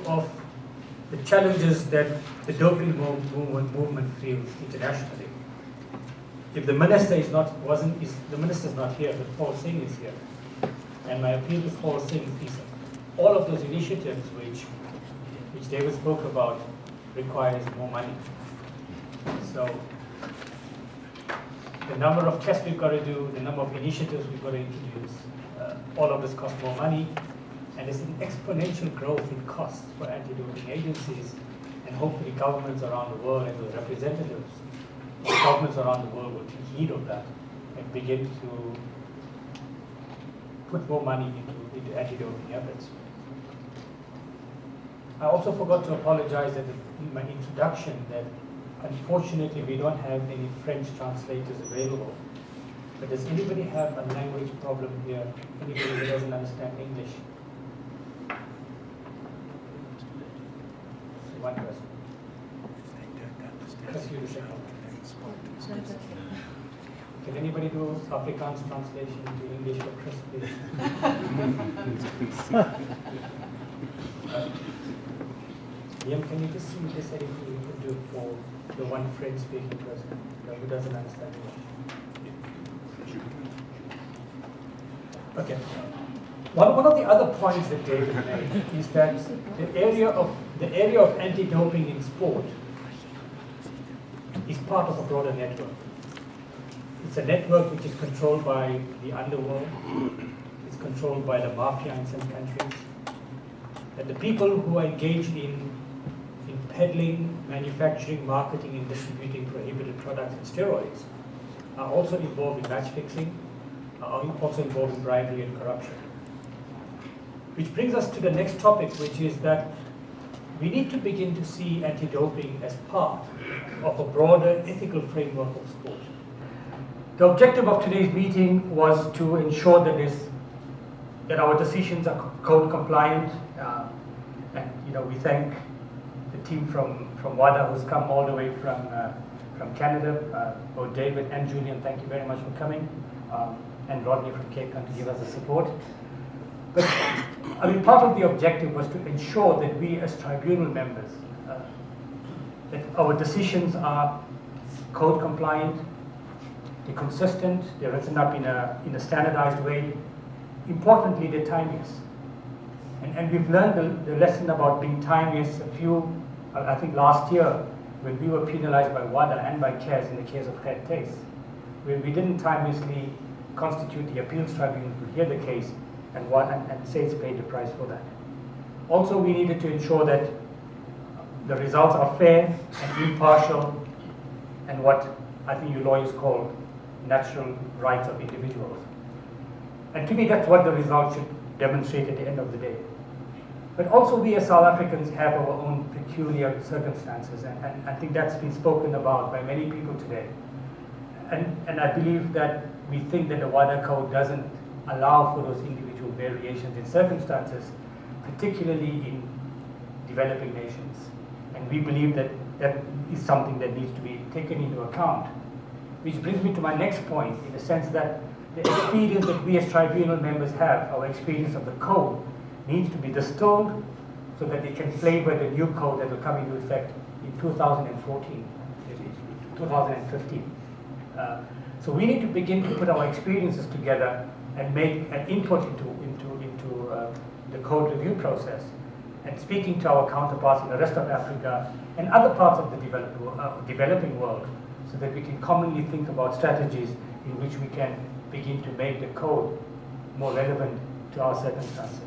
of the challenges that the doping movement feels internationally. If the minister is not here, but Paul Singh is here. And my appeal to Paul Singh is all of those initiatives which David spoke about requires more money. So the number of tests we've got to do, the number of initiatives we've got to introduce, all of this costs more money, and there's an exponential growth in costs for anti-doping agencies, and hopefully governments around the world and the representatives of governments around the world will take heed of that and begin to put more money into anti-doping efforts. I also forgot to apologize in my introduction that unfortunately we don't have any French translators available. But does anybody have a language problem here? Anybody who doesn't understand English? One person. Just give a second. Can anybody do Afrikaans translation into English for Chris, please? Liam, can you just see if there's anything you could do for the one French-speaking person who doesn't understand English? Okay. One of the other points that David made is that the area of anti-doping in sport is part of a broader network. It's a network which is controlled by the underworld. It's controlled by the mafia in some countries. And the people who are engaged in peddling, manufacturing, marketing, and distributing prohibited products and steroids are also involved in match fixing, are also involved in bribery and corruption. Which brings us to the next topic, which is that we need to begin to see anti-doping as part of a broader ethical framework of sport. The objective of today's meeting was to ensure that our decisions are code compliant, and we thank the team from WADA who's come all the way from Canada. Both David and Julian, thank you very much for coming, and Rodney from Cape Town to give us the support. But part of the objective was to ensure that we as tribunal members, that our decisions are code compliant, they're consistent, they're written up in a standardized way. Importantly, they're timeless. And we've learned the lesson about being timeless I think last year, when we were penalized by WADA and by CARES in the case of Red Case, when we didn't timelessly constitute the appeals tribunal to hear the case, and states paid the price for that. Also, we needed to ensure that the results are fair and impartial, and what I think you lawyers call natural rights of individuals. And to me, that's what the results should demonstrate at the end of the day. But also, we as South Africans have our own peculiar circumstances, and I think that's been spoken about by many people today. And I believe that we think that the WADA Code doesn't allow for those individual variations in circumstances, particularly in developing nations. And we believe that that is something that needs to be taken into account. Which brings me to my next point, in the sense that the experience that we as tribunal members have, our experience of the code, needs to be distilled so that they can flavor the new code that will come into effect in 2015. So we need to begin to put our experiences together and make an input into the code review process, and speaking to our counterparts in the rest of Africa and other parts of the developing world, so that we can commonly think about strategies in which we can begin to make the code more relevant to our circumstances.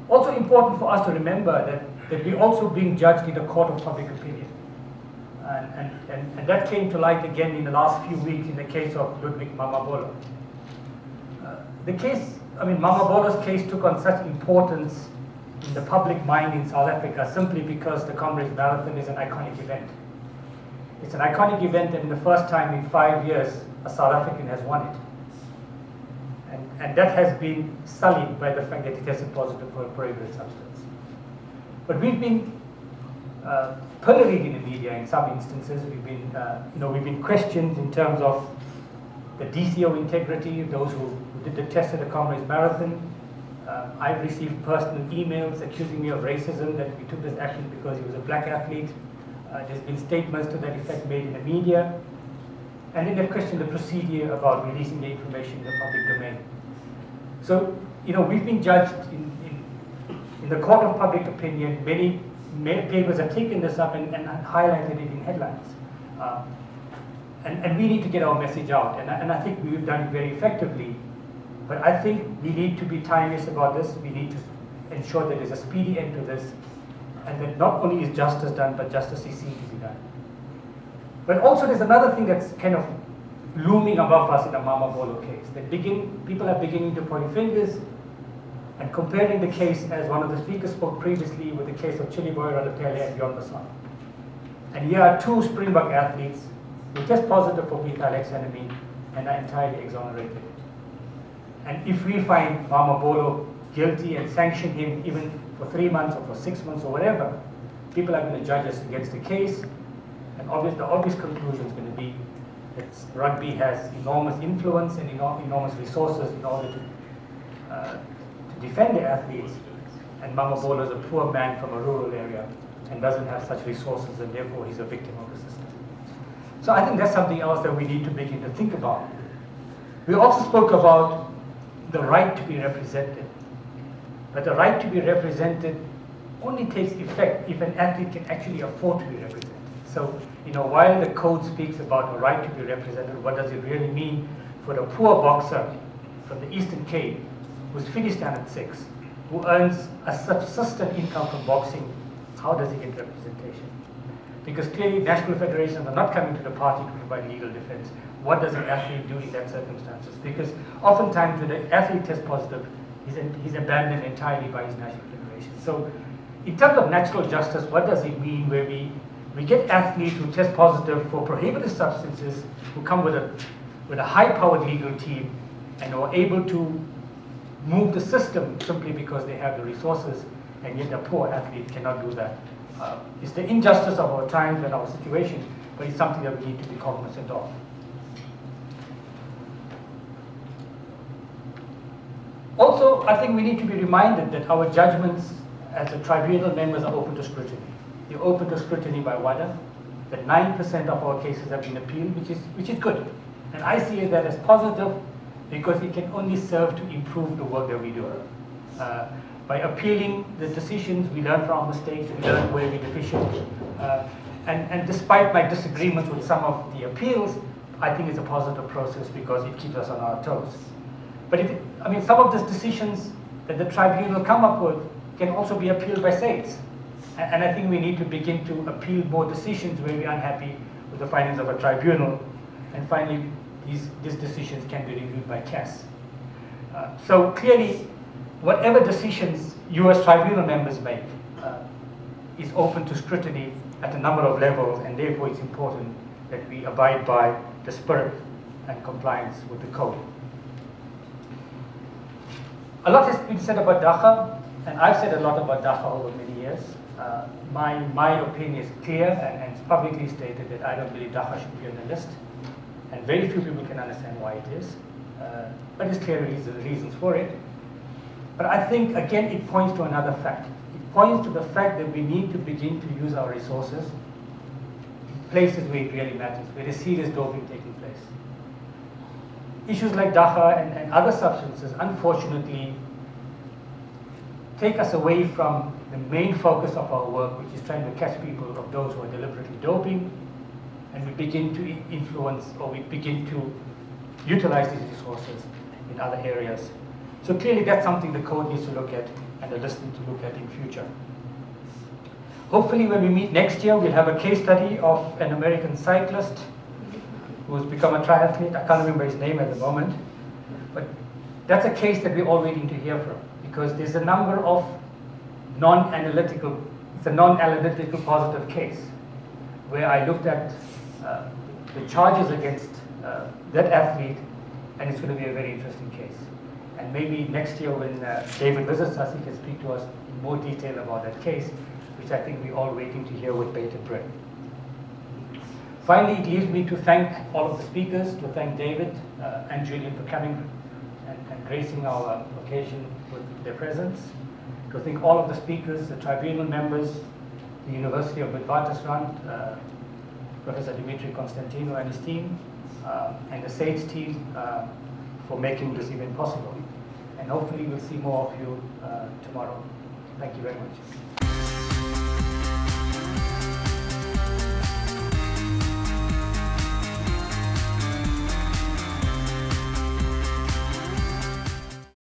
Also important for us to remember that we're also being judged in a court of public opinion. And that came to light again in the last few weeks in the case of Ludwig Mamabolo. The case, Mamabolo's case took on such importance in the public mind in South Africa simply because the Comrades Marathon is an iconic event. It's an iconic event, and the first time in 5 years a South African has won it. And that has been sullied by the fact that it tested positive for a prohibited substance. But we've been pilloried in the media in some instances. We've been questioned in terms of the DCO integrity, those who did the test at the Comrades Marathon. I've received personal emails accusing me of racism, that we took this action because he was a black athlete. There's been statements to that effect made in the media. And then they've questioned the procedure about releasing the information in the public domain. So, you know, we've been judged in the court of public opinion. Many papers have taken this up and highlighted it in headlines. And we need to get our message out. And I think we've done it very effectively. But I think we need to be timeless about this. We need to ensure that there's a speedy end to this, and that not only is justice done, but justice is seen to be done. But also there's another thing that's kind of looming above us in the Mama Bolo case. People are beginning to point fingers and comparing the case, as one of the speakers spoke previously, with the case of Chiliboy, Ralatele, and Yon Basan. And here are two Springbok athletes who test positive for beta-lactamine and are entirely exonerated. And if we find Mama Bolo guilty and sanction him even for 3 months or for 6 months or whatever, people are going to judge us against the case. And the obvious conclusion is going to be that rugby has enormous influence and enormous resources in order to defend the athletes. And Mama Bolo is a poor man from a rural area and doesn't have such resources, and therefore he's a victim of the system. So I think that's something else that we need to begin to think about. We also spoke about the right to be represented. But the right to be represented only takes effect if an athlete can actually afford to be represented. So, you know, while the code speaks about a right to be represented, what does it really mean for the poor boxer from the Eastern Cape who's finished standard 6, who earns a subsistent income from boxing? How does he get representation? Because clearly national federations are not coming to the party to provide legal defense. What does an athlete do in that circumstances? Because oftentimes when the athlete tests positive, he's abandoned entirely by his national federation. So in terms of natural justice, what does it mean where we get athletes who test positive for prohibited substances, who come with a high-powered legal team and are able to move the system simply because they have the resources, and yet a poor athlete cannot do that? It's the injustice of our times and our situation, but it's something that we need to be cognizant of. Also, I think we need to be reminded that our judgments as a tribunal members are open to scrutiny. They're open to scrutiny by WADA, that 9% of our cases have been appealed, which is good. And I see that as positive because it can only serve to improve the work that we do. By appealing the decisions, we learn from our mistakes, we learn where we're deficient. And despite my disagreements with some of the appeals, I think it's a positive process because it keeps us on our toes. But some of these decisions that the tribunal come up with can also be appealed by states. And I think we need to begin to appeal more decisions where we're unhappy with the findings of a tribunal. And finally, these decisions can be reviewed by CAS. So clearly, whatever decisions you as tribunal members make is open to scrutiny at a number of levels, and therefore it's important that we abide by the spirit and compliance with the code. A lot has been said about Dacha, and I've said a lot about Dacha over many years. My opinion is clear and it's publicly stated that I don't believe Dacha should be on the list, and very few people can understand why it is. But it's clear the reasons for it. But I think, again, it points to another fact. It points to the fact that we need to begin to use our resources in places where it really matters, where there's serious doping taking place. Issues like Dacha and other substances, unfortunately, take us away from the main focus of our work, which is trying to catch people of those who are deliberately doping, and we begin to influence, or we begin to utilize these resources in other areas. So clearly that's something the code needs to look at and the list needs to look at in future. Hopefully when we meet next year, we'll have a case study of an American cyclist who's become a triathlete. I can't remember his name at the moment, but that's a case that we're all waiting to hear from, because there's a number of it's a non-analytical positive case where I looked at the charges against that athlete, and it's going to be a very interesting case. And maybe next year when David visits us, he can speak to us in more detail about that case, which I think we're all waiting to hear with bated breath. Finally, it leaves me to thank all of the speakers, to thank David and Julian for coming and gracing our occasion with their presence. To thank all of the speakers, the tribunal members, the University of Witwatersrand, Professor Dimitri Constantino and his team, and the SAGE team for making this event possible. And hopefully we'll see more of you tomorrow. Thank you very much.